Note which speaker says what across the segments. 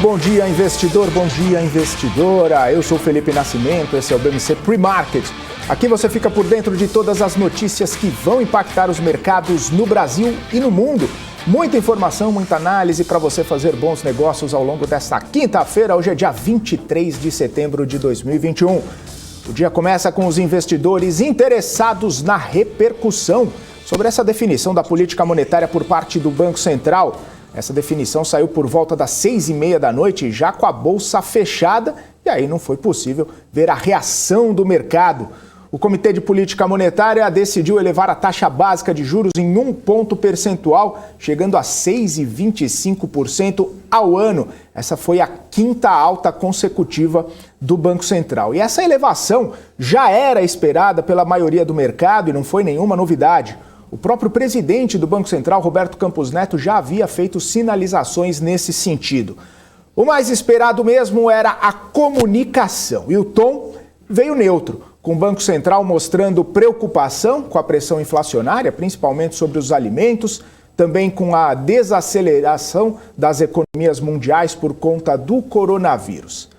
Speaker 1: Bom dia, investidor, bom dia, investidora. Eu sou Felipe Nascimento, esse é o BMC Pre-Market. Aqui você fica por dentro de todas as notícias que vão impactar os mercados no Brasil e no mundo. Muita informação, muita análise para você fazer bons negócios ao longo desta quinta-feira. Hoje é dia 23 de setembro de 2021. O dia começa com os investidores interessados na repercussão sobre essa definição da política monetária por parte do Banco Central. Essa definição saiu por volta das 6h30 da noite, já com a bolsa fechada, e aí não foi possível ver a reação do mercado. O Comitê de Política Monetária decidiu elevar a taxa básica de juros em 1 ponto percentual, chegando a 6,25% ao ano. Essa foi a quinta alta consecutiva do Banco Central. E essa elevação já era esperada pela maioria do mercado e não foi nenhuma novidade. O próprio presidente do Banco Central, Roberto Campos Neto, já havia feito sinalizações nesse sentido. O mais esperado mesmo era a comunicação, e o tom veio neutro, com o Banco Central mostrando preocupação com a pressão inflacionária, principalmente sobre os alimentos, também com a desaceleração das economias mundiais por conta do coronavírus.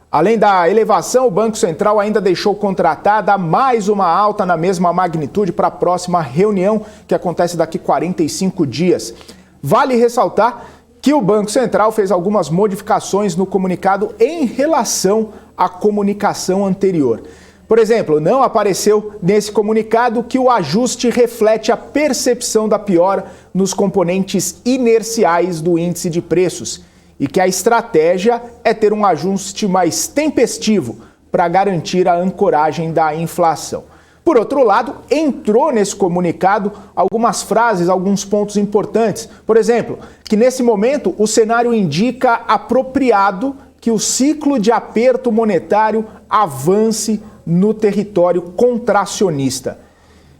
Speaker 1: Além da elevação, o Banco Central ainda deixou contratada mais uma alta na mesma magnitude para a próxima reunião, que acontece daqui 45 dias. Vale ressaltar que o Banco Central fez algumas modificações no comunicado em relação à comunicação anterior. Por exemplo, não apareceu nesse comunicado que o ajuste reflete a percepção da piora nos componentes inerciais do índice de preços e que a estratégia é ter um ajuste mais tempestivo para garantir a ancoragem da inflação. Por outro lado, entrou nesse comunicado algumas frases, alguns pontos importantes. Por exemplo, que nesse momento o cenário indica apropriado que o ciclo de aperto monetário avance no território contracionista.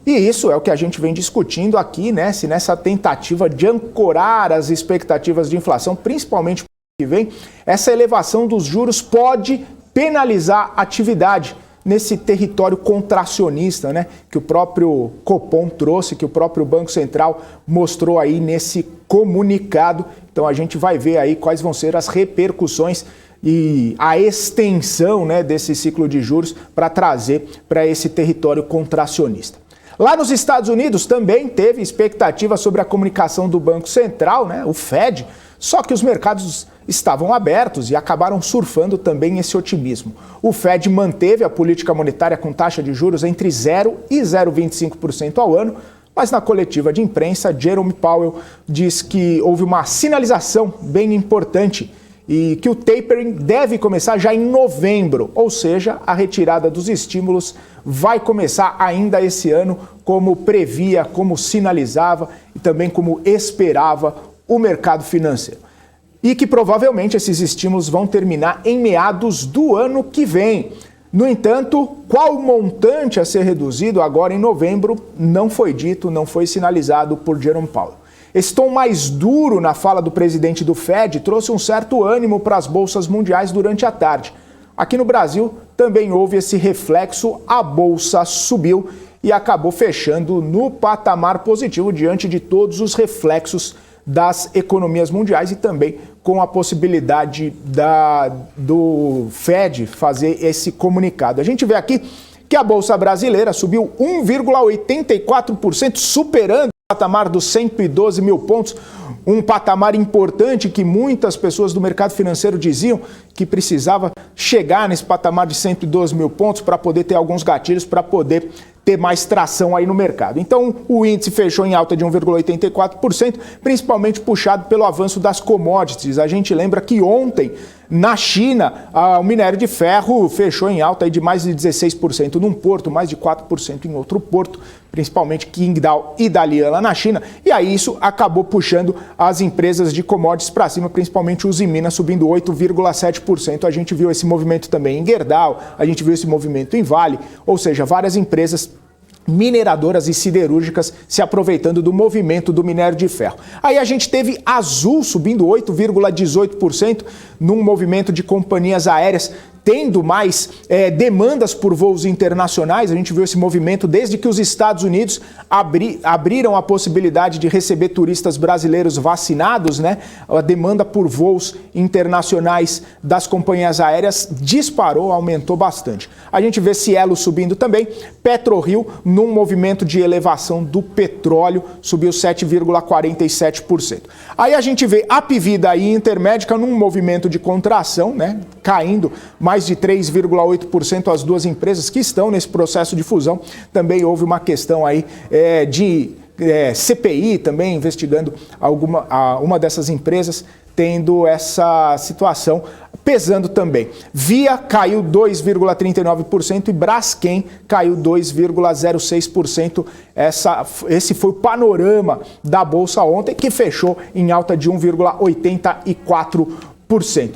Speaker 1: E isso é o que a gente vem discutindo aqui, né? Se nessa tentativa de ancorar as expectativas de inflação, principalmente para o ano que vem, essa elevação dos juros pode penalizar a atividade nesse território contracionista, né? Que o próprio Copom trouxe, que o próprio Banco Central mostrou aí nesse comunicado. Então a gente vai ver aí quais vão ser as repercussões e a extensão, né, desse ciclo de juros para trazer para esse território contracionista. Lá nos Estados Unidos também teve expectativa sobre a comunicação do Banco Central, né, o Fed, só que os mercados estavam abertos e acabaram surfando também esse otimismo. O Fed manteve a política monetária com taxa de juros entre 0% e 0,25% ao ano, mas na coletiva de imprensa, Jerome Powell diz que houve uma sinalização bem importante e que o tapering deve começar já em novembro, ou seja, a retirada dos estímulos vai começar ainda esse ano, como previa, como sinalizava e também como esperava o mercado financeiro. E que provavelmente esses estímulos vão terminar em meados do ano que vem. No entanto, qual o montante a ser reduzido agora em novembro não foi dito, não foi sinalizado por Jerome Powell. Esse tom mais duro na fala do presidente do Fed trouxe um certo ânimo para as bolsas mundiais durante a tarde. Aqui no Brasil também houve esse reflexo, a bolsa subiu e acabou fechando no patamar positivo diante de todos os reflexos das economias mundiais e também com a possibilidade do Fed fazer esse comunicado. A gente vê aqui que a bolsa brasileira subiu 1,84%, superando patamar dos 112 mil pontos, um patamar importante que muitas pessoas do mercado financeiro diziam que precisava chegar nesse patamar de 112 mil pontos para poder ter alguns gatilhos, para poder ter mais tração aí no mercado. Então, o índice fechou em alta de 1,84%, principalmente puxado pelo avanço das commodities. A gente lembra que ontem, na China, o minério de ferro fechou em alta aí de mais de 16% num porto, mais de 4% em outro porto, principalmente Qingdao e Dalian lá na China. E aí isso acabou puxando as empresas de commodities para cima, principalmente o Usiminas subindo 8,7%. A gente viu esse movimento também em Gerdau, a gente viu esse movimento em Vale, ou seja, várias empresas mineradoras e siderúrgicas se aproveitando do movimento do minério de ferro. Aí a gente teve Azul subindo 8,18% num movimento de companhias aéreas tendo mais demandas por voos internacionais. A gente viu esse movimento desde que os Estados Unidos abriram a possibilidade de receber turistas brasileiros vacinados, né? A demanda por voos internacionais das companhias aéreas disparou, aumentou bastante. A gente vê Cielo subindo também, PetroRio num movimento de elevação do petróleo, subiu 7,47%. Aí a gente vê Apvida e Intermédica num movimento de contração, né? Caindo mais de 3,8% as duas empresas que estão nesse processo de fusão. Também houve uma questão aí de CPI também investigando uma dessas empresas, tendo essa situação pesando também. Via caiu 2,39% e Braskem caiu 2,06%. Esse foi o panorama da Bolsa ontem, que fechou em alta de 1,84%.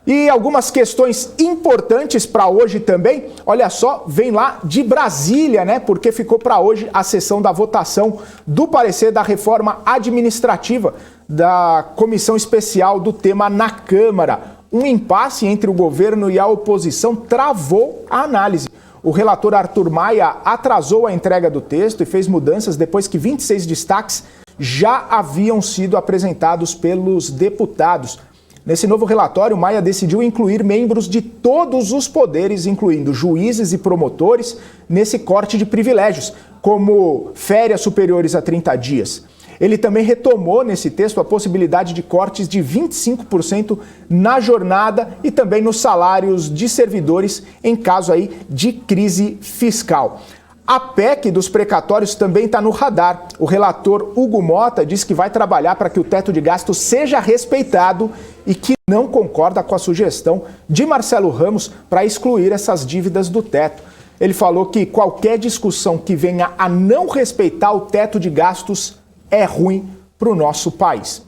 Speaker 1: E algumas questões importantes para hoje também, olha só, vem lá de Brasília, né? Porque ficou para hoje a sessão da votação do parecer da reforma administrativa da Comissão Especial do tema na Câmara. Um impasse entre o governo e a oposição travou a análise. O relator Arthur Maia atrasou a entrega do texto e fez mudanças depois que 26 destaques já haviam sido apresentados pelos deputados. Nesse novo relatório, Maia decidiu incluir membros de todos os poderes, incluindo juízes e promotores, nesse corte de privilégios, como férias superiores a 30 dias. Ele também retomou nesse texto a possibilidade de cortes de 25% na jornada e também nos salários de servidores em caso aí de crise fiscal. A PEC dos precatórios também está no radar. O relator Hugo Mota diz que vai trabalhar para que o teto de gastos seja respeitado e que não concorda com a sugestão de Marcelo Ramos para excluir essas dívidas do teto. Ele falou que qualquer discussão que venha a não respeitar o teto de gastos é ruim para o nosso país.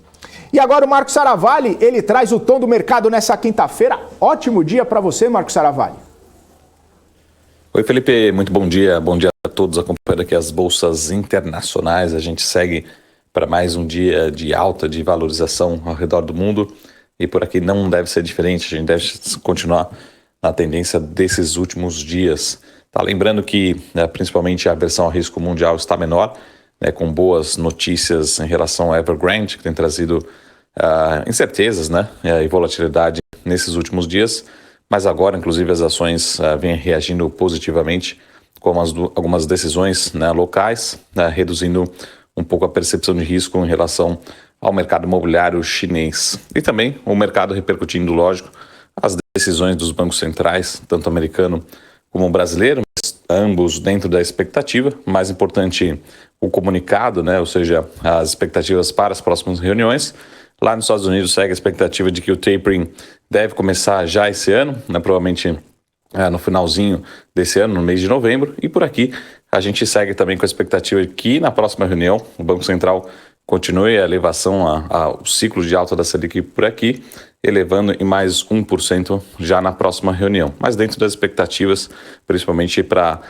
Speaker 1: E agora o Marcos Saravalli, ele traz o tom do mercado nessa quinta-feira. Ótimo dia para você, Marcos Saravalli.
Speaker 2: Oi, Felipe, muito bom dia a todos acompanhando aqui as bolsas internacionais. A gente segue para mais um dia de alta, de valorização ao redor do mundo e por aqui não deve ser diferente, a gente deve continuar na tendência desses últimos dias. Tá lembrando que principalmente a aversão ao risco mundial está menor, né, com boas notícias em relação ao Evergrande, que tem trazido incertezas, né, e volatilidade nesses últimos dias. Mas agora, inclusive, as ações vêm reagindo positivamente com algumas decisões, né, locais, reduzindo um pouco a percepção de risco em relação ao mercado imobiliário chinês. E também o mercado repercutindo, lógico, as decisões dos bancos centrais, tanto americano como brasileiro, mas ambos dentro da expectativa. Mais importante, o comunicado, né, ou seja, as expectativas para as próximas reuniões. Lá nos Estados Unidos segue a expectativa de que o tapering deve começar já esse ano, né, provavelmente no finalzinho desse ano, no mês de novembro. E por aqui a gente segue também com a expectativa de que na próxima reunião o Banco Central continue a elevação ao ciclo de alta da Selic por aqui, elevando em mais 1% já na próxima reunião. Mas dentro das expectativas, principalmente para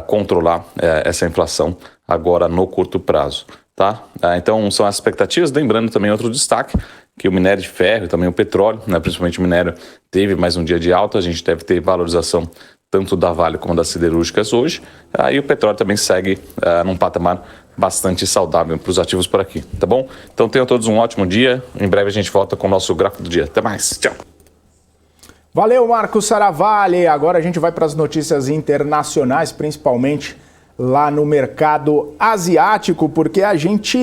Speaker 2: controlar essa inflação agora no curto prazo. Tá? Então são as expectativas, lembrando também outro destaque, que o minério de ferro e também o petróleo, né, principalmente o minério, teve mais um dia de alta, a gente deve ter valorização tanto da Vale como das siderúrgicas hoje, e o petróleo também segue num patamar bastante saudável para os ativos por aqui, tá bom? Então tenham todos um ótimo dia, em breve a gente volta com o nosso gráfico do dia, até mais, tchau!
Speaker 1: Valeu, Marcos Saravalli, agora a gente vai para as notícias internacionais, principalmente lá no mercado asiático, porque a gente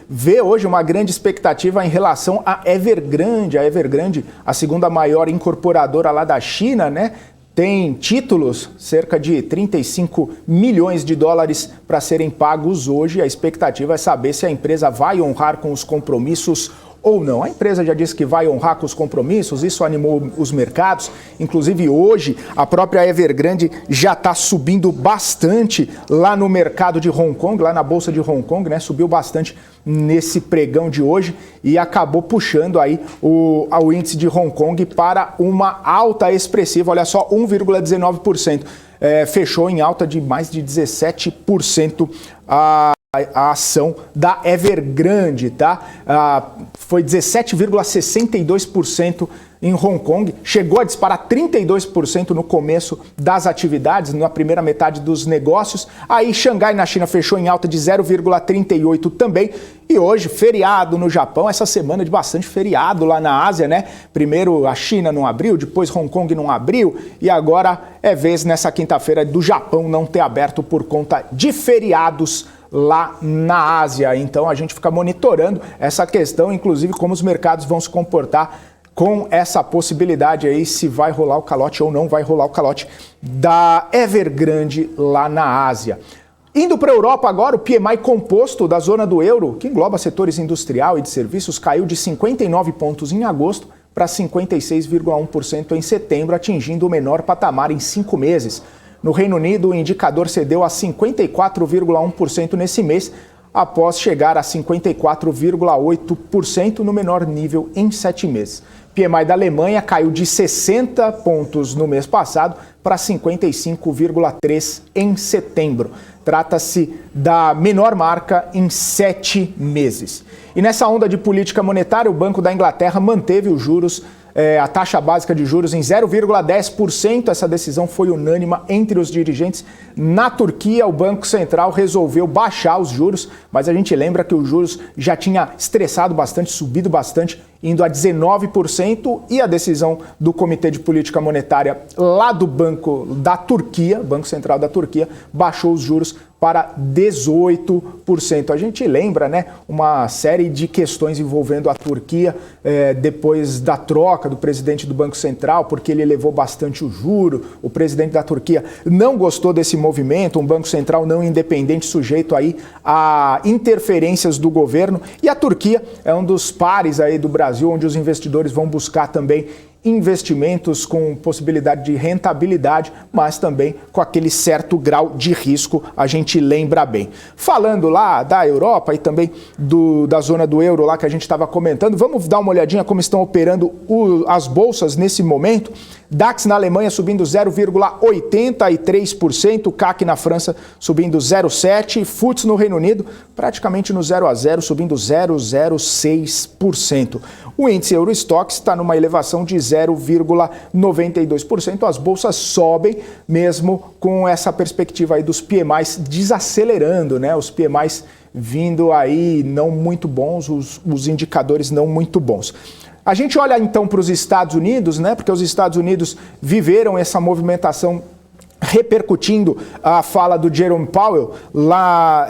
Speaker 1: vê hoje uma grande expectativa em relação à Evergrande. A Evergrande, a segunda maior incorporadora lá da China, né? Tem títulos, cerca de 35 milhões de dólares para serem pagos hoje. A expectativa é saber se a empresa vai honrar com os compromissos ou não. A empresa já disse que vai honrar com os compromissos, isso animou os mercados. Inclusive hoje a própria Evergrande já está subindo bastante lá no mercado de Hong Kong, lá na Bolsa de Hong Kong, né? Subiu bastante nesse pregão de hoje e acabou puxando aí o índice de Hong Kong para uma alta expressiva, olha só, 1,19%. Fechou em alta de mais de 17% a ação da Evergrande, tá? Foi 17,62% em Hong Kong, chegou a disparar 32% no começo das atividades, na primeira metade dos negócios. Aí Xangai na China fechou em alta de 0,38 também. E hoje, feriado no Japão, essa semana de bastante feriado lá na Ásia, né? Primeiro a China não abriu, depois Hong Kong não abriu e agora é vez nessa quinta-feira do Japão não ter aberto por conta de feriados lá na Ásia. Então a gente fica monitorando essa questão, inclusive como os mercados vão se comportar com essa possibilidade aí, se vai rolar o calote ou não vai rolar o calote da Evergrande lá na Ásia. Indo para a Europa agora, o PMI composto da zona do euro, que engloba setores industrial e de serviços, caiu de 59 pontos em agosto para 56,1% em setembro, atingindo o menor patamar em 5 meses. No Reino Unido, o indicador cedeu a 54,1% nesse mês, após chegar a 54,8% no menor nível em 7 meses. PMI da Alemanha caiu de 60 pontos no mês passado para 55,3 em setembro. Trata-se da menor marca em 7 meses. E nessa onda de política monetária, o Banco da Inglaterra manteve os juros, a taxa básica de juros em 0,10%. Essa decisão foi unânime entre os dirigentes. Na Turquia, o Banco Central resolveu baixar os juros, mas a gente lembra que os juros já tinha estressado bastante, subido bastante, indo a 19%, e a decisão do Comitê de Política Monetária lá do Banco da Turquia, Banco Central da Turquia, baixou os juros para 18%. A gente lembra, né, uma série de questões envolvendo a Turquia depois da troca do presidente do Banco Central, porque ele elevou bastante o juro. O presidente da Turquia não gostou desse movimento, um Banco Central não independente sujeito aí a interferências do governo. E a Turquia é um dos pares aí do Brasil, onde os investidores vão buscar também investimentos com possibilidade de rentabilidade, mas também com aquele certo grau de risco, a gente lembra bem. Falando lá da Europa e também da zona do euro lá que a gente estava comentando, vamos dar uma olhadinha como estão operando as bolsas nesse momento. DAX na Alemanha subindo 0,83%, CAC na França subindo 0,7%, FTSE no Reino Unido praticamente no 0 a 0, subindo 0,06%. O índice Eurostoxx está numa elevação de 0,92%. As bolsas sobem mesmo com essa perspectiva aí dos PMIs desacelerando, né? Os PMIs vindo aí não muito bons, os indicadores não muito bons. A gente olha então para os Estados Unidos, né? Porque os Estados Unidos viveram essa movimentação repercutindo a fala do Jerome Powell lá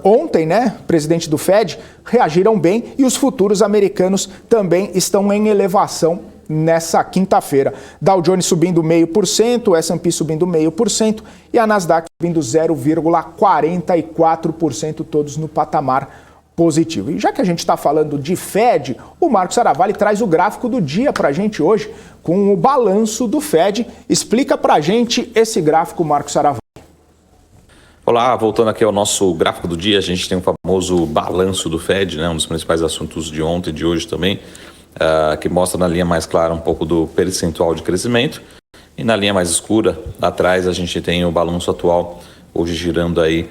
Speaker 1: ontem, né? Presidente do Fed, reagiram bem e os futuros americanos também estão em elevação nessa quinta-feira. Dow Jones subindo 0,5%, o S&P subindo 0,5% e a Nasdaq subindo 0,44%, todos no patamar positivo. E já que a gente está falando de Fed, o Marcos Saravalli traz o gráfico do dia para a gente hoje com o balanço do Fed. Explica para a gente esse gráfico, Marcos Saravalli.
Speaker 2: Olá, voltando aqui ao nosso gráfico do dia, a gente tem o famoso balanço do Fed, né, um dos principais assuntos de ontem e de hoje também, que mostra na linha mais clara um pouco do percentual de crescimento e na linha mais escura, atrás a gente tem o balanço atual, hoje girando aí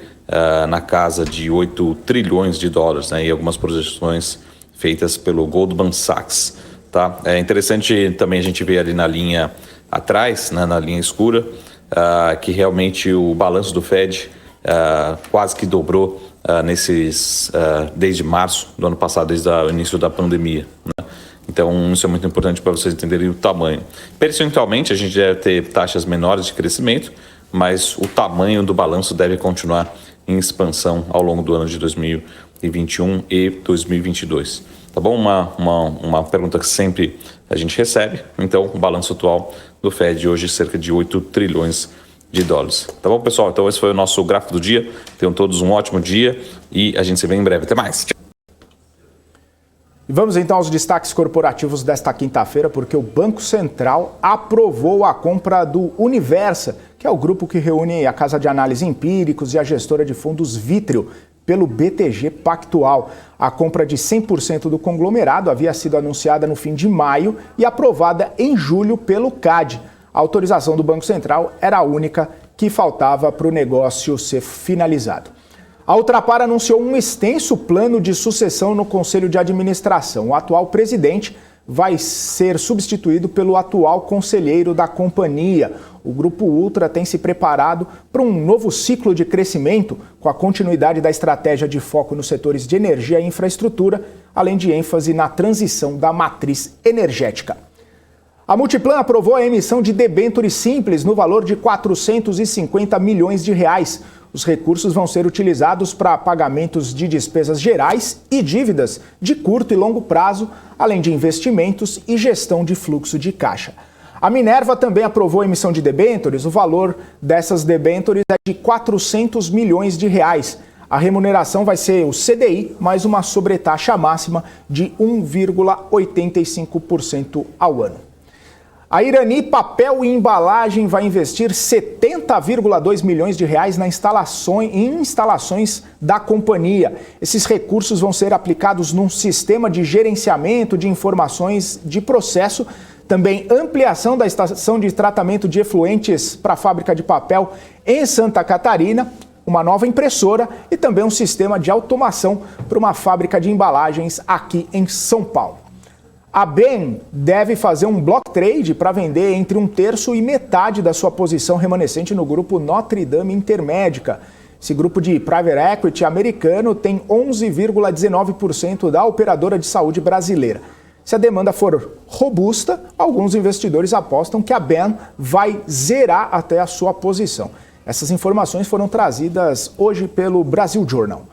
Speaker 2: na casa de 8 trilhões de dólares, né, e algumas projeções feitas pelo Goldman Sachs. Tá? É interessante também a gente ver ali na linha atrás, né, na linha escura, que realmente o balanço do Fed quase que dobrou desde março do ano passado, desde o início da pandemia. Né? Então isso é muito importante para vocês entenderem o tamanho. Percentualmente a gente deve ter taxas menores de crescimento, mas o tamanho do balanço deve continuar em expansão ao longo do ano de 2021 e 2022. Tá bom? Uma pergunta que sempre a gente recebe. Então, o balanço atual do Fed hoje cerca de 8 trilhões de dólares. Tá bom, pessoal? Então, esse foi o nosso gráfico do dia. Tenham todos um ótimo dia e a gente se vê em breve. Até mais!
Speaker 1: E vamos então aos destaques corporativos desta quinta-feira, porque o Banco Central aprovou a compra do Universa, que é o grupo que reúne a Casa de Análise Empíricos e a gestora de fundos Vitrio, pelo BTG Pactual. A compra de 100% do conglomerado havia sido anunciada no fim de maio e aprovada em julho pelo CAD. A autorização do Banco Central era a única que faltava para o negócio ser finalizado. A Ultrapar anunciou um extenso plano de sucessão no Conselho de Administração. O atual presidente vai ser substituído pelo atual conselheiro da companhia. O Grupo Ultra tem se preparado para um novo ciclo de crescimento, com a continuidade da estratégia de foco nos setores de energia e infraestrutura, além de ênfase na transição da matriz energética. A Multiplan aprovou a emissão de debêntures simples no valor de 450 milhões de reais. Os recursos vão ser utilizados para pagamentos de despesas gerais e dívidas de curto e longo prazo, além de investimentos e gestão de fluxo de caixa. A Minerva também aprovou a emissão de debêntures. O valor dessas debêntures é de 400 milhões de reais. A remuneração vai ser o CDI, mais uma sobretaxa máxima de 1,85% ao ano. A Irani Papel e Embalagem vai investir 70,2 milhões de reais em instalações da companhia. Esses recursos vão ser aplicados num sistema de gerenciamento de informações de processo, também ampliação da estação de tratamento de efluentes para a fábrica de papel em Santa Catarina, uma nova impressora e também um sistema de automação para uma fábrica de embalagens aqui em São Paulo. A BEM deve fazer um block trade para vender entre 1/3 e metade da sua posição remanescente no grupo Notre Dame Intermédica. Esse grupo de private equity americano tem 11,19% da operadora de saúde brasileira. Se a demanda for robusta, alguns investidores apostam que a BEM vai zerar até a sua posição. Essas informações foram trazidas hoje pelo Brasil Journal.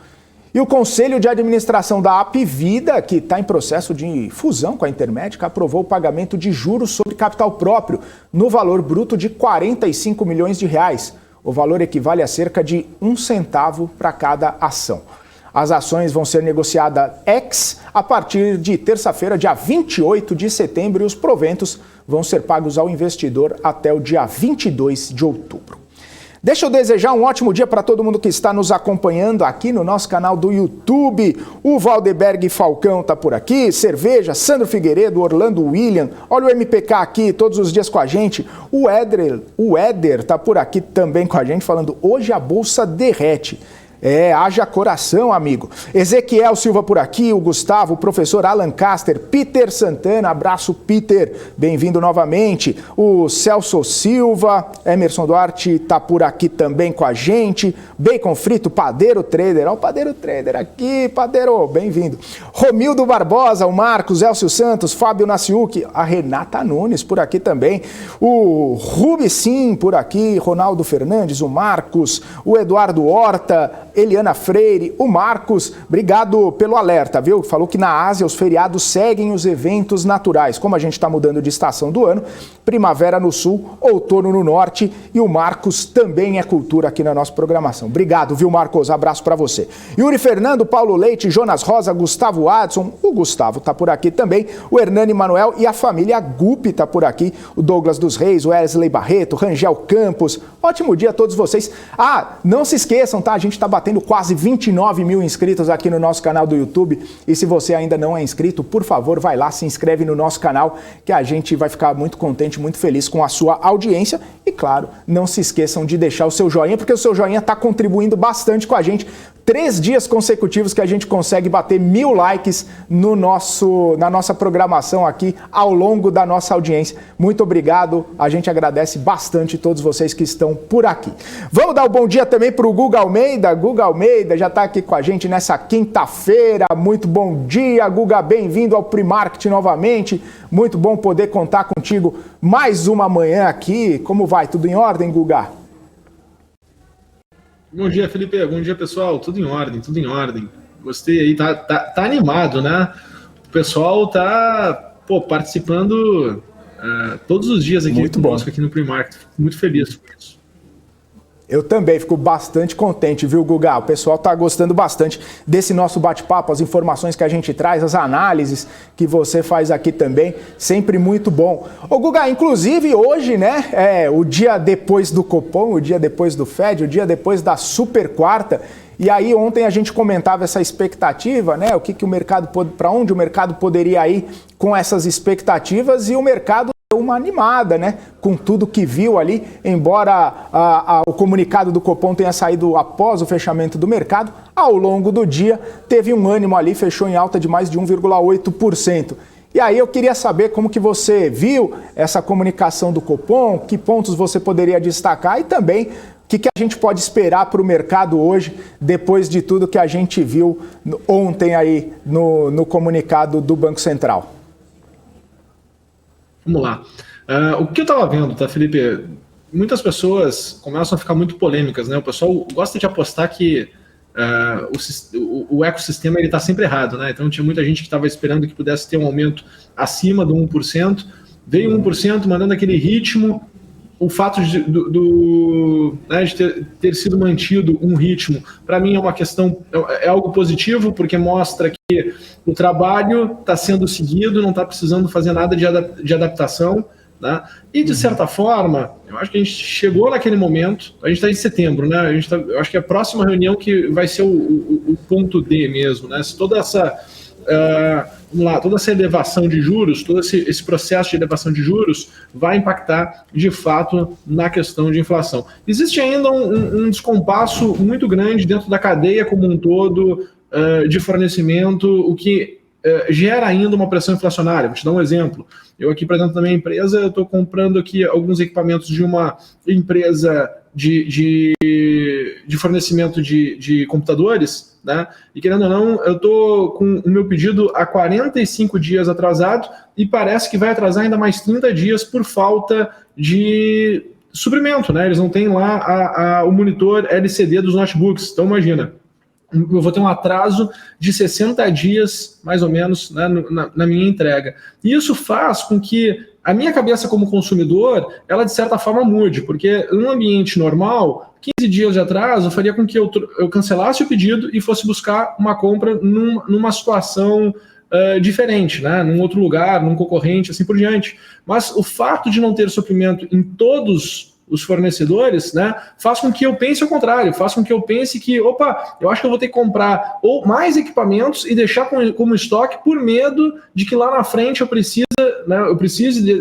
Speaker 1: E o Conselho de Administração da Apvida, que está em processo de fusão com a Intermédica, aprovou o pagamento de juros sobre capital próprio no valor bruto de 45 milhões de reais. O valor equivale a cerca de 1 centavo para cada ação. As ações vão ser negociadas a partir de terça-feira, dia 28 de setembro, e os proventos vão ser pagos ao investidor até o dia 22 de outubro. Deixa eu desejar um ótimo dia para todo mundo que está nos acompanhando aqui no nosso canal do YouTube. O Valdeberg Falcão está por aqui, Cerveja, Sandro Figueiredo, Orlando William, olha o MPK aqui todos os dias com a gente. O Éder está por aqui também com a gente, falando hoje a bolsa derrete. Haja coração, amigo. Ezequiel Silva por aqui, o Gustavo, o professor Alan Caster, Peter Santana, abraço Peter, bem-vindo novamente. O Celso Silva, Emerson Duarte está por aqui também com a gente. Bacon Frito, Padeiro Trader, olha o Padeiro Trader aqui, Padeiro, bem-vindo. Romildo Barbosa, o Marcos, Elcio Santos, Fábio Naciuc, a Renata Nunes por aqui também. O Rubicim por aqui, Ronaldo Fernandes, o Marcos, o Eduardo Horta, Eliana Freire, o Marcos, obrigado pelo alerta, viu? Falou que na Ásia os feriados seguem os eventos naturais. Como a gente está mudando de estação do ano, primavera no sul, outono no norte, e o Marcos também é cultura aqui na nossa programação. Obrigado, viu, Marcos? Abraço para você. Yuri Fernando, Paulo Leite, Jonas Rosa, Gustavo Adson, o Gustavo está por aqui também, o Hernani Manuel e a família Gupi está por aqui, o Douglas dos Reis, o Wesley Barreto, Rangel Campos. Ótimo dia a todos vocês. Não se esqueçam, tá? A gente está batendo quase 29 mil inscritos aqui no nosso canal do YouTube. E se você ainda não é inscrito, por favor, vai lá, se inscreve no nosso canal, que a gente vai ficar muito contente, muito feliz com a sua audiência. E claro, não se esqueçam de deixar o seu joinha, porque o seu joinha está contribuindo bastante com a gente. 3 dias consecutivos que a gente consegue bater 1000 likes na nossa programação aqui ao longo da nossa audiência. Muito obrigado, a gente agradece bastante todos vocês que estão por aqui. Vamos dar um bom dia também para o Guga Almeida. Guga Almeida já está aqui com a gente nessa quinta-feira. Muito bom dia, Guga, bem-vindo ao Primarket novamente. Muito bom poder contar contigo mais uma manhã aqui. Como vai? Tudo em ordem, Guga?
Speaker 3: Bom dia, Felipe. Bom dia, pessoal. Tudo em ordem, tudo em ordem. Gostei aí, tá animado, né? O pessoal tá participando todos os dias aqui
Speaker 1: muito
Speaker 3: conosco
Speaker 1: bom.
Speaker 3: Aqui no Primarket. Fico muito feliz por isso.
Speaker 1: Eu também fico bastante contente, viu, Guga? O pessoal está gostando bastante desse nosso bate-papo, as informações que a gente traz, as análises que você faz aqui também, sempre muito bom. Ô, Guga, inclusive hoje, né, o dia depois do Copom, o dia depois do Fed, o dia depois da super quarta, e aí ontem a gente comentava essa expectativa, né, o mercado, para onde o mercado poderia ir com essas expectativas, e o mercado uma animada, né, com tudo que viu ali, embora o comunicado do Copom tenha saído após o fechamento do mercado, ao longo do dia teve um ânimo ali, fechou em alta de mais de 1,8%. E aí eu queria saber como que você viu essa comunicação do Copom, que pontos você poderia destacar e também o que a gente pode esperar para o mercado hoje, depois de tudo que a gente viu ontem aí no comunicado do Banco Central.
Speaker 3: Vamos lá. O que eu estava vendo, tá, Felipe? Muitas pessoas começam a ficar muito polêmicas, né? O pessoal gosta de apostar que o ecossistema está sempre errado, né? Então tinha muita gente que estava esperando que pudesse ter um aumento acima do 1%, veio 1% mandando aquele ritmo. O fato de ter sido mantido um ritmo, para mim é uma questão, é algo positivo, porque mostra que o trabalho está sendo seguido, não está precisando fazer nada de adaptação, né? E de certa forma, eu acho que a gente chegou naquele momento, a gente está em setembro, né? Eu acho que é a próxima reunião que vai ser o ponto D mesmo, né? Se toda essa toda essa elevação de juros, todo esse processo de elevação de juros vai impactar, de fato, na questão de inflação. Existe ainda um descompasso muito grande dentro da cadeia como um todo de fornecimento, o que gera ainda uma pressão inflacionária. Vou te dar um exemplo. Eu aqui para dentro da minha empresa, eu estou comprando aqui alguns equipamentos de uma empresa de fornecimento de computadores, né? E querendo ou não, eu estou com o meu pedido há 45 dias atrasado e parece que vai atrasar ainda mais 30 dias por falta de suprimento, né? Eles não têm lá o monitor LCD dos notebooks. Então imagina, eu vou ter um atraso de 60 dias, mais ou menos, né, na minha entrega. E isso faz com que a minha cabeça como consumidor, ela de certa forma mude, porque num ambiente normal, 15 dias de atraso faria com que eu cancelasse o pedido e fosse buscar uma compra numa situação diferente, né, num outro lugar, num concorrente, assim por diante. Mas o fato de não ter suprimento em todos os fornecedores, né, faz com que eu pense ao contrário, faz com que eu pense que, eu acho que eu vou ter que comprar ou mais equipamentos e deixar como estoque por medo de que lá na frente eu precise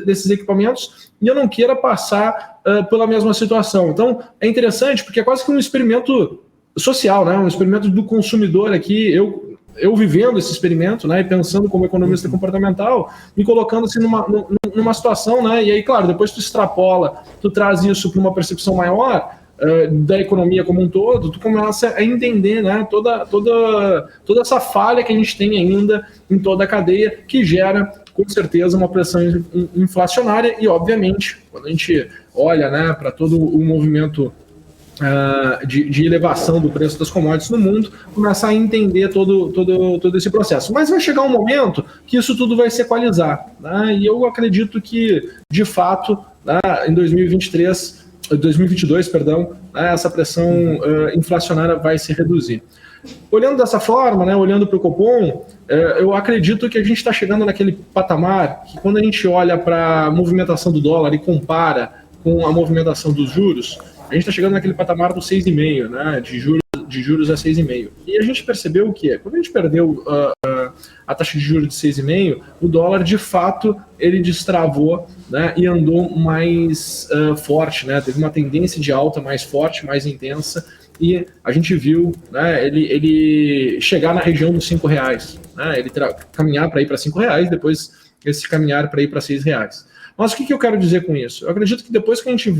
Speaker 3: desses equipamentos e eu não queira passar pela mesma situação. Então, é interessante porque é quase que um experimento social, né, um experimento do consumidor aqui, eu vivendo esse experimento, né, e pensando como economista comportamental, me colocando assim numa situação, né, e aí, claro, depois tu extrapola, tu traz isso para uma percepção maior da economia como um todo, tu começa a entender, né, toda essa falha que a gente tem ainda em toda a cadeia, que gera, com certeza, uma pressão inflacionária e, obviamente, quando a gente olha, né, para todo o movimento de elevação do preço das commodities no mundo, começar a entender todo esse processo. Mas vai chegar um momento que isso tudo vai se equalizar, né? E eu acredito que, de fato, né, em 2022, né, essa pressão inflacionária vai se reduzir. Olhando dessa forma, né, olhando para o Copom, eu acredito que a gente está chegando naquele patamar que, quando a gente olha para a movimentação do dólar e compara com a movimentação dos juros, a gente está chegando naquele patamar do 6,5, né, de juros a 6,5. E a gente percebeu o que? Quando a gente perdeu a taxa de juros de 6,5, o dólar, de fato, ele destravou, né, e andou mais forte, né, teve uma tendência de alta mais forte, mais intensa, e a gente viu, né, ele chegar na região dos R$5, né, ele caminhar para ir para R$5, depois esse caminhar para ir para R$6. Mas o que eu quero dizer com isso? Eu acredito que depois que a gente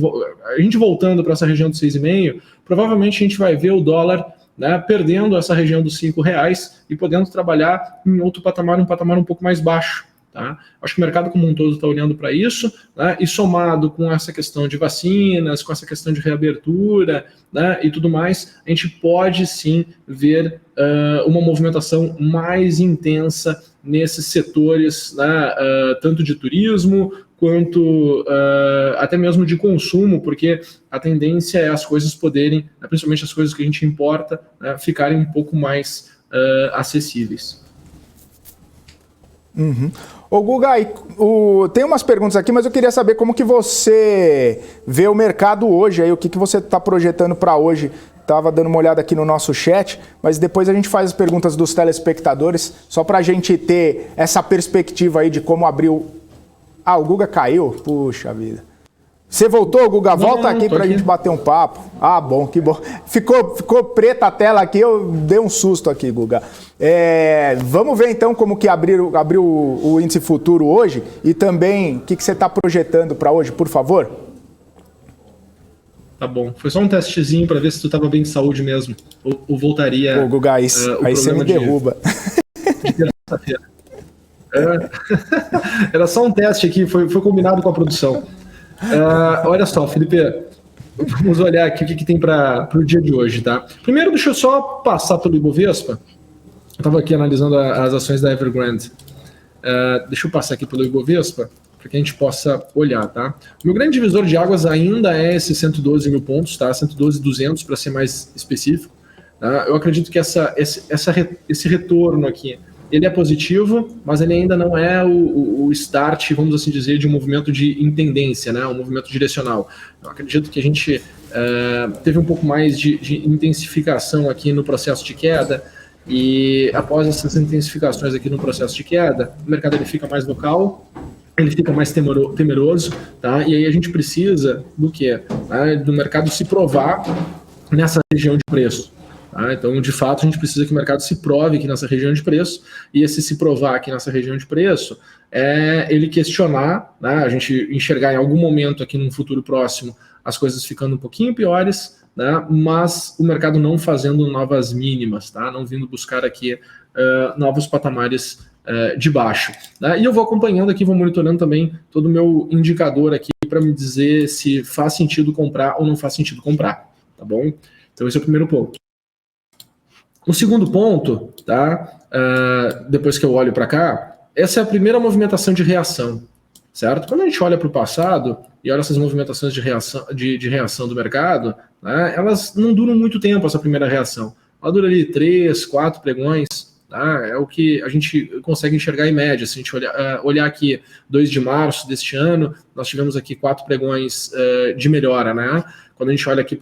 Speaker 3: voltando para essa região dos 6,5, provavelmente a gente vai ver o dólar, né, perdendo essa região dos R$5 e podendo trabalhar em outro patamar, um patamar um pouco mais baixo. Tá? Acho que o mercado como um todo está olhando para isso, né, e somado com essa questão de vacinas, com essa questão de reabertura, né, e tudo mais, a gente pode sim ver uma movimentação mais intensa nesses setores, né, tanto de turismo quanto até mesmo de consumo, porque a tendência é as coisas poderem, principalmente as coisas que a gente importa, né, ficarem um pouco mais acessíveis.
Speaker 1: Uhum. Ô Guga, tem umas perguntas aqui, mas eu queria saber como que você vê o mercado hoje, aí, o que você está projetando para hoje. Estava dando uma olhada aqui no nosso chat, mas depois a gente faz as perguntas dos telespectadores, só para a gente ter essa perspectiva aí de como abriu. O Guga caiu? Puxa vida. Você voltou, Guga?
Speaker 3: Não,
Speaker 1: Volta aqui pra gente bater um papo. Ah, bom, que bom. Ficou preta a tela aqui, eu dei um susto aqui, Guga. Vamos ver então como que abriu o índice futuro hoje e também o que você está projetando para hoje, por favor?
Speaker 3: Tá bom. Foi só um testezinho para ver se tu estava bem de saúde mesmo. Ou voltaria.
Speaker 1: Ô, Guga, aí você me derruba.
Speaker 3: De terça-feira. Era só um teste aqui, foi combinado com a produção. Olha só, Felipe, vamos olhar aqui o que tem para o dia de hoje, tá? Primeiro, deixa eu só passar pelo Ibovespa. Eu estava aqui analisando as ações da Evergrande. Deixa eu passar aqui pelo Ibovespa para que a gente possa olhar, tá? O meu grande divisor de águas ainda é esse 112 mil pontos, tá? 112.200 para ser mais específico. Tá? Eu acredito que esse retorno aqui ele é positivo, mas ele ainda não é o start, vamos assim dizer, de um movimento em tendência, né? Um movimento direcional. Eu acredito que a gente teve um pouco mais de intensificação aqui no processo de queda, e após essas intensificações aqui no processo de queda, o mercado ele fica mais vocal, ele fica mais temeroso, tá? E aí a gente precisa do quê? Tá? Do mercado se provar nessa região de preço. Então, de fato, a gente precisa que o mercado se prove aqui nessa região de preço, e esse se provar aqui nessa região de preço é ele questionar, né, a gente enxergar em algum momento aqui num futuro próximo as coisas ficando um pouquinho piores, né, mas o mercado não fazendo novas mínimas, tá, não vindo buscar aqui novos patamares de baixo. Né, e eu vou acompanhando aqui, vou monitorando também todo o meu indicador aqui para me dizer se faz sentido comprar ou não faz sentido comprar, tá bom? Então esse é o primeiro ponto. O segundo ponto, tá? Depois que eu olho para cá, essa é a primeira movimentação de reação, certo? Quando a gente olha para o passado e olha essas movimentações de reação do mercado, né, elas não duram muito tempo, essa primeira reação. Ela dura ali 3, 4 pregões, tá? É o que a gente consegue enxergar em média. Se a gente olhar aqui 2 de março deste ano, nós tivemos aqui 4 pregões de melhora, né? Quando a gente olha aqui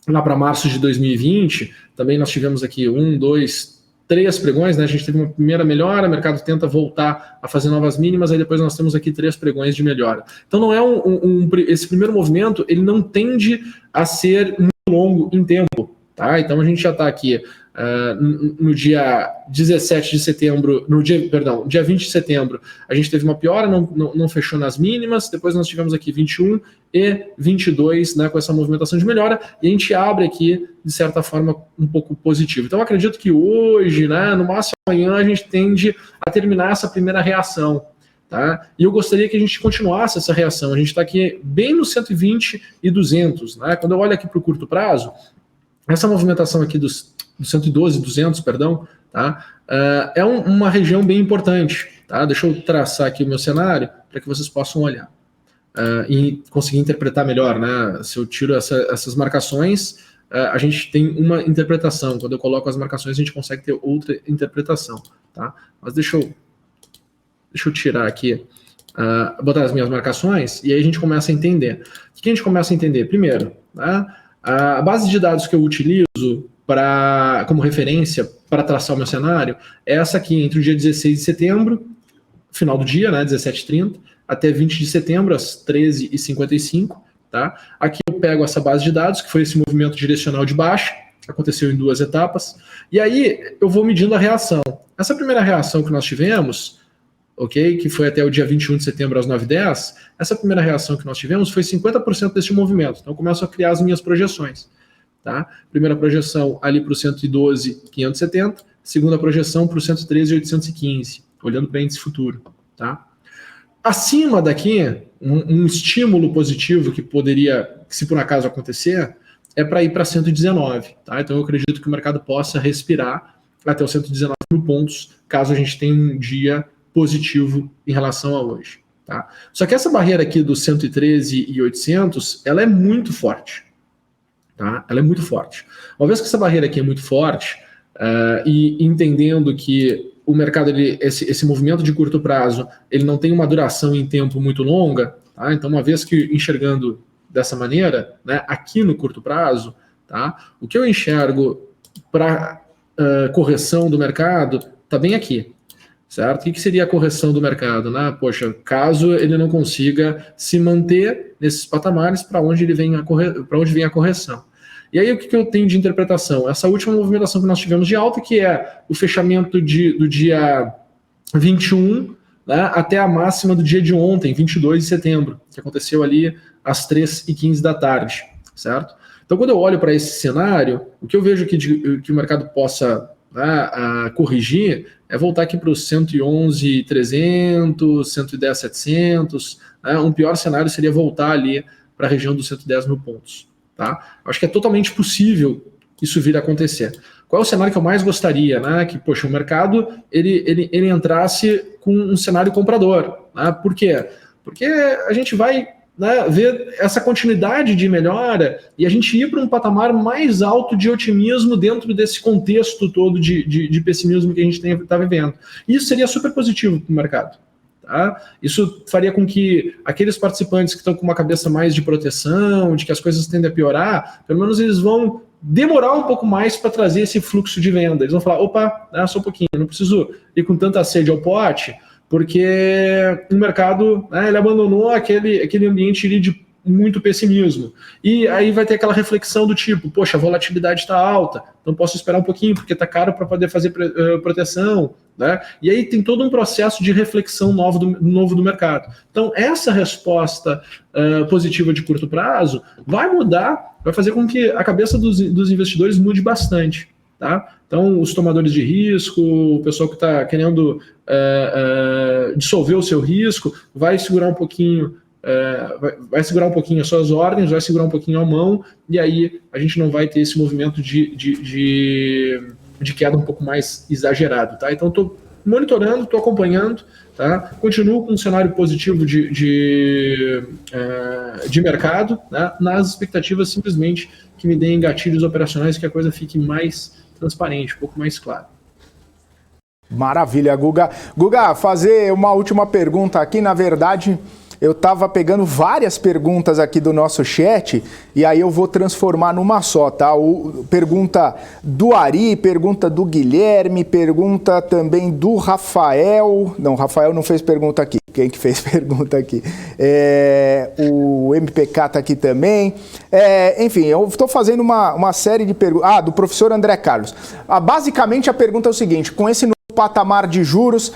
Speaker 3: lá para março de 2020, também nós tivemos aqui 1, 2, 3 pregões, né? A gente teve uma primeira melhora, o mercado tenta voltar a fazer novas mínimas, aí depois nós temos aqui 3 pregões de melhora. Então não é esse primeiro movimento, ele não tende a ser muito longo em tempo, tá? Então a gente já está aqui no dia 17 de setembro, dia 20 de setembro, a gente teve uma piora, não fechou nas mínimas, depois nós tivemos aqui 21 e 22, né, com essa movimentação de melhora, e a gente abre aqui, de certa forma, um pouco positivo. Então eu acredito que hoje, né, no máximo amanhã, a gente tende a terminar essa primeira reação, tá? E eu gostaria que a gente continuasse essa reação. A gente está aqui bem no 120 e 200, né? Quando eu olho aqui para o curto prazo, essa movimentação aqui do 112, 200, perdão, tá? É uma região bem importante, tá? Deixa eu traçar aqui o meu cenário para que vocês possam olhar e conseguir interpretar melhor, né? Se eu tiro essas marcações, a gente tem uma interpretação. Quando eu coloco as marcações, a gente consegue ter outra interpretação, tá? Mas deixa eu tirar aqui, botar as minhas marcações, e aí a gente começa a entender. O que a gente começa a entender? Primeiro, tá? A base de dados que eu utilizo como referência para traçar o meu cenário é essa aqui, entre o dia 16 de setembro, final do dia, né, 17h30, até 20 de setembro, às 13h55. Tá? Aqui eu pego essa base de dados, que foi esse movimento direcional de baixa, aconteceu em 2 etapas, e aí eu vou medindo a reação. Essa primeira reação que nós tivemos, ok, que foi até o dia 21 de setembro às 9h10, essa primeira reação que nós tivemos foi 50% desse movimento. Então eu começo a criar as minhas projeções. Tá? Primeira projeção ali para o 112.570, segunda projeção para o 113.815, olhando para o índice futuro. Tá? Acima daqui, um estímulo positivo que poderia, se por acaso acontecer, é para ir para 119. Tá? Então eu acredito que o mercado possa respirar até os 119 mil pontos, caso a gente tenha um dia positivo em relação a hoje. Tá? Só que essa barreira aqui do 113.800, ela é muito forte. Tá? Ela é muito forte. Uma vez que essa barreira aqui é muito forte, e entendendo que o mercado, esse movimento de curto prazo, ele não tem uma duração em tempo muito longa, tá? Então uma vez que enxergando dessa maneira, né, aqui no curto prazo, tá, o que eu enxergo para correção do mercado está bem aqui. certo? O que seria a correção do mercado, né? Poxa, caso ele não consiga se manter nesses patamares, para onde vem a correção? E aí o que eu tenho de interpretação? Essa última movimentação que nós tivemos de alta, que é o fechamento do dia 21, né, até a máxima do dia de ontem, 22 de setembro, que aconteceu ali às 3h15 da tarde, certo? Então, quando eu olho para esse cenário, o que eu vejo aqui que o mercado possa, né, corrigir é voltar aqui para os 111.300, 110.700. Né? Um pior cenário seria voltar ali para a região dos 110 mil pontos. Tá? Acho que é totalmente possível isso vir a acontecer. Qual é o cenário que eu mais gostaria? Né? Que, poxa, o mercado ele entrasse com um cenário comprador. Né? Por quê? Porque a gente vai, né, ver essa continuidade de melhora e a gente ir para um patamar mais alto de otimismo dentro desse contexto todo de pessimismo que a gente está vivendo. Isso seria super positivo para o mercado. Tá? Isso faria com que aqueles participantes que estão com uma cabeça mais de proteção, de que as coisas tendem a piorar, pelo menos eles vão demorar um pouco mais para trazer esse fluxo de venda. Eles vão falar, opa, só um pouquinho, não preciso ir com tanta sede ao pote, porque o mercado, né, ele abandonou aquele ambiente ali de muito pessimismo. E aí vai ter aquela reflexão do tipo, poxa, a volatilidade está alta, então posso esperar um pouquinho, porque está caro para poder fazer proteção. Né? E aí tem todo um processo de reflexão novo do mercado. Então, essa resposta positiva de curto prazo vai mudar, vai fazer com que a cabeça dos investidores mude bastante. Tá? Então, os tomadores de risco, o pessoal que está querendo dissolver o seu risco, vai segurar um pouquinho, vai segurar um pouquinho as suas ordens, vai segurar um pouquinho a mão, e aí a gente não vai ter esse movimento de queda um pouco mais exagerado. Tá? Então, estou monitorando, estou acompanhando, tá? Continuo com um cenário positivo de mercado, né? Nas expectativas simplesmente que me deem gatilhos operacionais, que a coisa fique mais transparente, um pouco mais clara.
Speaker 1: Maravilha, Guga. Guga, fazer uma última pergunta aqui, na verdade, eu estava pegando várias perguntas aqui do nosso chat e aí eu vou transformar numa só, tá? Pergunta do Ari, pergunta do Guilherme, pergunta também do Rafael. Não, o Rafael não fez pergunta aqui. Quem que fez pergunta aqui? O MPK está aqui também. Enfim, eu estou fazendo uma série de perguntas. Do professor André Carlos. Basicamente a pergunta é o seguinte, com esse patamar de juros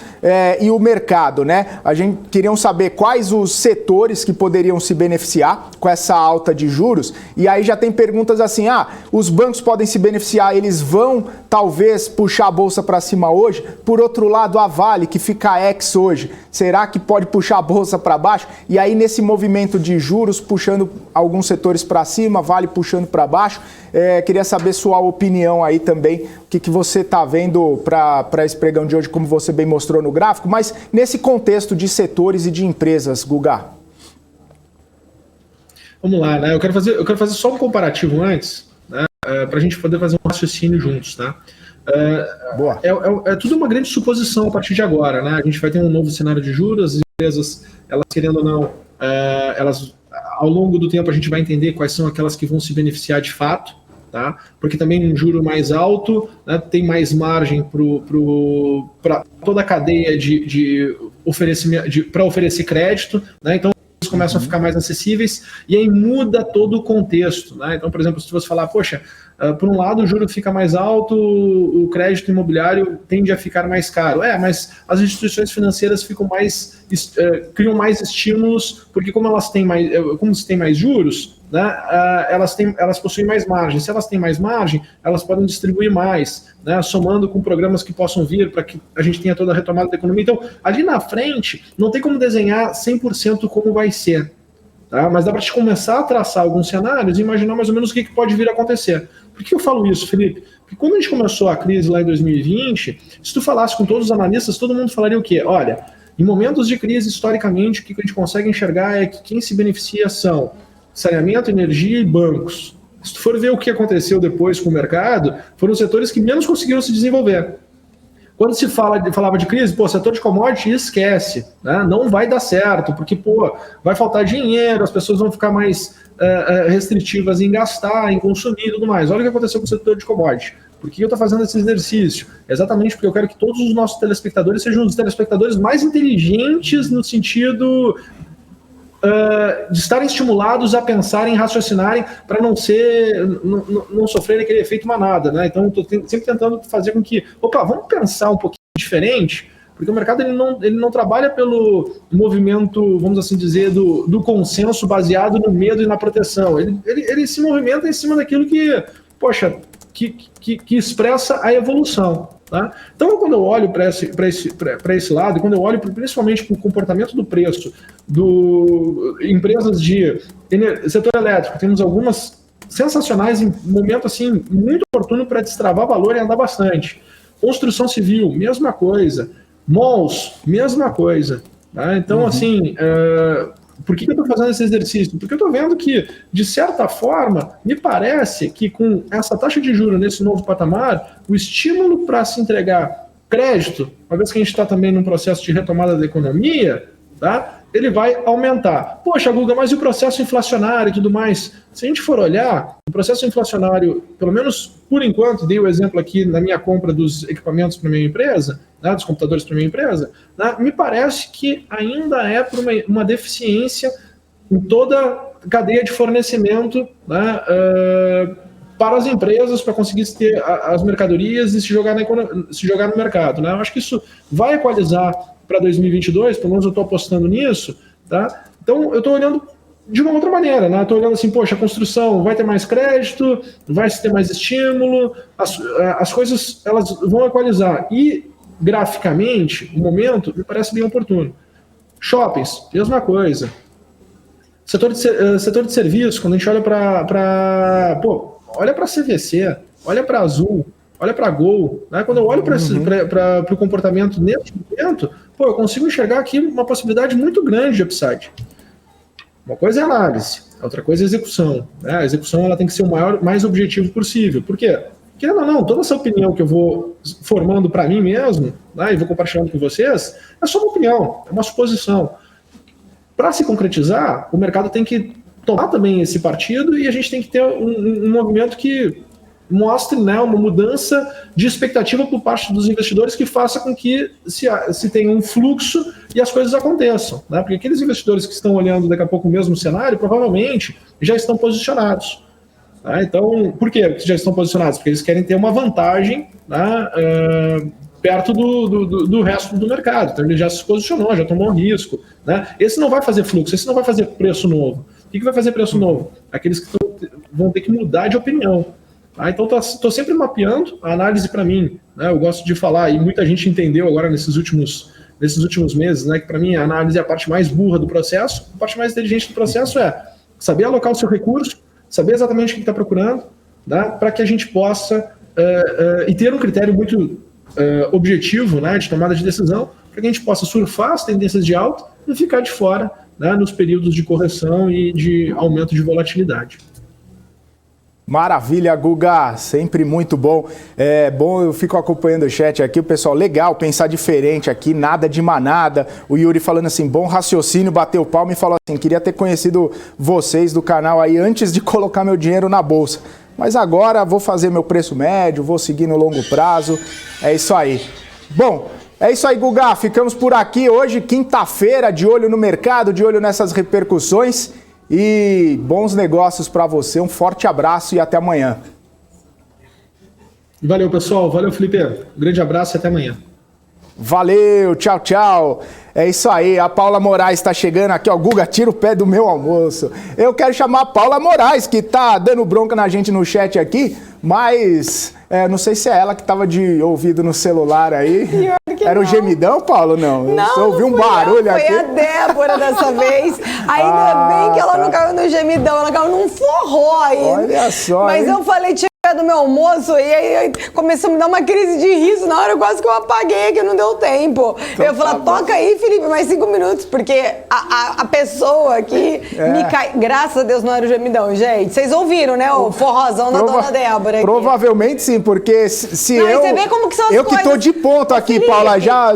Speaker 1: e o mercado, né? A gente queria saber quais os setores que poderiam se beneficiar com essa alta de juros, e aí já tem perguntas assim, os bancos podem se beneficiar, eles vão talvez puxar a bolsa para cima hoje? Por outro lado, a Vale, que fica ex hoje, será que pode puxar a bolsa para baixo? E aí nesse movimento de juros, puxando alguns setores para cima, Vale puxando para baixo, queria saber sua opinião aí também, o que você está vendo para esse pregão de hoje, como você bem mostrou no gráfico, mas nesse contexto de setores e de empresas, Guga.
Speaker 3: Vamos lá, né? Eu quero fazer só um comparativo antes, né? Para a gente poder fazer um raciocínio juntos, tá?
Speaker 1: Boa.
Speaker 3: É tudo uma grande suposição a partir de agora, né? A gente vai ter um novo cenário de juros, as empresas, elas querendo ou não, elas, ao longo do tempo a gente vai entender quais são aquelas que vão se beneficiar de fato, tá? Porque também um juro mais alto, né, tem mais margem para toda a cadeia para oferecer crédito, né? Então eles começam a ficar mais acessíveis e aí muda todo o contexto, né? Então, por exemplo, se você falar, poxa, por um lado o juro fica mais alto, o crédito imobiliário tende a ficar mais caro. Mas as instituições financeiras ficam criam mais estímulos, porque como se tem mais juros, né, elas possuem mais margem. Se elas têm mais margem, elas podem distribuir mais, né, somando com programas que possam vir para que a gente tenha toda a retomada da economia. Então, ali na frente, não tem como desenhar 100% como vai ser. Tá? Mas dá para te começar a traçar alguns cenários e imaginar mais ou menos o que pode vir a acontecer. Por que eu falo isso, Felipe? Porque quando a gente começou a crise lá em 2020, se tu falasse com todos os analistas, todo mundo falaria o quê? Olha, em momentos de crise, historicamente, o que a gente consegue enxergar é que quem se beneficia são saneamento, energia e bancos. Se tu for ver o que aconteceu depois com o mercado, foram os setores que menos conseguiram se desenvolver. Quando se falava de crise, setor de commodity, esquece, né? Não vai dar certo, porque vai faltar dinheiro, as pessoas vão ficar mais restritivas em gastar, em consumir e tudo mais. Olha o que aconteceu com o setor de commodity. Por que eu estou fazendo esse exercício? Exatamente porque eu quero que todos os nossos telespectadores sejam os telespectadores mais inteligentes no sentido de estarem estimulados a pensarem, raciocinarem, para não sofrerem aquele efeito manada, né? Então, estou sempre tentando fazer com que, vamos pensar um pouquinho diferente, porque o mercado ele não trabalha pelo movimento, vamos assim dizer, do consenso baseado no medo e na proteção. Ele se movimenta em cima daquilo que expressa a evolução. Tá? Então, quando eu olho para esse lado, quando eu olho principalmente para o comportamento do preço, empresas de setor elétrico, temos algumas sensacionais em momento assim, muito oportuno para destravar valor e andar bastante. Construção civil, mesma coisa. Malls, mesma coisa. Tá? Então, assim, por que eu estou fazendo esse exercício? Porque eu estou vendo que, de certa forma, me parece que com essa taxa de juros nesse novo patamar, o estímulo para se entregar crédito, uma vez que a gente está também num processo de retomada da economia, tá? Ele vai aumentar. Poxa, Guga, mas e o processo inflacionário e tudo mais? Se a gente for olhar, o processo inflacionário, pelo menos por enquanto, dei o exemplo aqui na minha compra dos equipamentos para minha empresa, né, dos computadores para minha empresa, né, me parece que ainda é por uma deficiência em toda a cadeia de fornecimento, né, para as empresas, para conseguir ter as mercadorias e se jogar no mercado. Né? Eu acho que isso vai equalizar para 2022, pelo menos eu estou apostando nisso. Tá? Então, eu estou olhando de uma outra maneira, né? Estou olhando assim, poxa, a construção vai ter mais crédito, vai ter mais estímulo, as coisas elas vão equalizar. E, graficamente, o momento me parece bem oportuno. Shoppings, mesma coisa. Setor de serviço, quando a gente olha olha para CVC, olha para Azul, olha para Gol, né? Quando eu olho para o comportamento nesse momento, eu consigo enxergar aqui uma possibilidade muito grande de upside. Uma coisa é análise, outra coisa é execução. Né? A execução ela tem que ser o mais objetivo possível. Por quê? Querendo ou não, toda essa opinião que eu vou formando para mim mesmo, né, e vou compartilhando com vocês, é só uma opinião, é uma suposição. Para se concretizar, o mercado tem que tomar também esse partido e a gente tem que ter um movimento que mostre, né, uma mudança de expectativa por parte dos investidores que faça com que se tenha um fluxo e as coisas aconteçam. Né? Porque aqueles investidores que estão olhando daqui a pouco o mesmo cenário, provavelmente já estão posicionados. Tá? Então, por que já estão posicionados? Porque eles querem ter uma vantagem, né, perto do resto do mercado. Então ele já se posicionou, já tomou um risco. Né? Esse não vai fazer fluxo, esse não vai fazer preço novo. O que vai fazer preço novo? Aqueles que vão ter que mudar de opinião. Tá? Então estou sempre mapeando a análise para mim. Né? Eu gosto de falar, e muita gente entendeu agora nesses últimos meses, né, que para mim a análise é a parte mais burra do processo. A parte mais inteligente do processo é saber alocar o seu recurso, saber exatamente o que está procurando, né, para que a gente possa e ter um critério muito objetivo, né, de tomada de decisão, para que a gente possa surfar as tendências de alta e ficar de fora, né, nos períodos de correção e de aumento de volatilidade.
Speaker 1: Maravilha, Guga, sempre muito bom. É bom, eu fico acompanhando o chat aqui, o pessoal, legal, pensar diferente aqui, nada de manada. O Yuri falando assim, bom raciocínio, bateu palma e falou assim, queria ter conhecido vocês do canal aí antes de colocar meu dinheiro na bolsa. Mas agora vou fazer meu preço médio, vou seguir no longo prazo, é isso aí. Bom, é isso aí, Guga, ficamos por aqui hoje, quinta-feira, de olho no mercado, de olho nessas repercussões. E bons negócios para você, um forte abraço e até amanhã.
Speaker 3: Valeu, pessoal. Valeu, Felipe. Um grande abraço e até amanhã.
Speaker 1: Valeu, tchau, tchau. É isso aí, a Paula Moraes está chegando aqui, ó. Guga, tira o pé do meu almoço. Eu quero chamar a Paula Moraes, que tá dando bronca na gente no chat aqui, mas não sei se é ela que tava de ouvido no celular aí. Era o gemidão, Paulo? Não.
Speaker 4: Não,
Speaker 1: ouvi um barulho aqui.
Speaker 4: Foi a Débora dessa vez. Ainda bem que ela não caiu no gemidão, ela caiu num forró aí.
Speaker 1: Olha só.
Speaker 4: Mas
Speaker 1: hein?
Speaker 4: eu falei, tira do meu almoço, e aí começou a me dar uma crise de riso. Na hora quase que eu apaguei, que não deu tempo. Então, eu falei, toca aí, Felipe, mais 5 minutos, porque a pessoa aqui me cai. Graças a Deus não era o gemidão, gente. Vocês ouviram, né? O forrozão da dona Débora aqui.
Speaker 1: Provavelmente sim, porque se
Speaker 4: não, você vê como que são as
Speaker 1: eu
Speaker 4: coisas.
Speaker 1: Que tô de ponto aqui,
Speaker 4: Felipe,
Speaker 1: Paula, já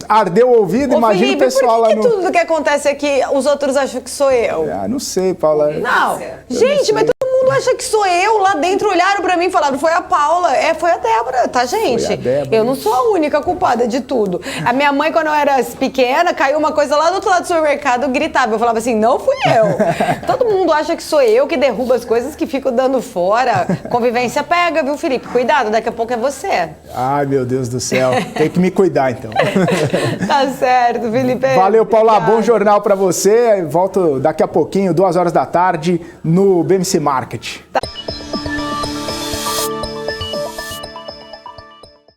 Speaker 1: ardeu o ouvido, imagina
Speaker 4: Felipe,
Speaker 1: o pessoal lá no...
Speaker 4: por que tudo que acontece aqui, os outros acham que sou eu?
Speaker 1: Não sei, Paula.
Speaker 4: Não, gente, mas todo mundo acha que sou eu. Lá dentro olharam pra mim mim, falaram, foi a Paula. Foi a Débora, tá, gente?
Speaker 1: Foi a Débora.
Speaker 4: Eu não sou a única culpada de tudo. A minha mãe, quando eu era pequena, caiu uma coisa lá do outro lado do supermercado, gritava. Eu falava assim, não fui eu. Todo mundo acha que sou eu que derrubo as coisas que fico dando fora. Convivência pega, viu, Felipe? Cuidado, daqui a pouco é você.
Speaker 1: Ai, meu Deus do céu. Tem que me cuidar, então.
Speaker 4: Tá certo, Felipe.
Speaker 1: Valeu, Paula.
Speaker 4: Obrigada.
Speaker 1: Bom jornal pra você. Volto daqui a pouquinho, 2 horas da tarde, no BMC Market.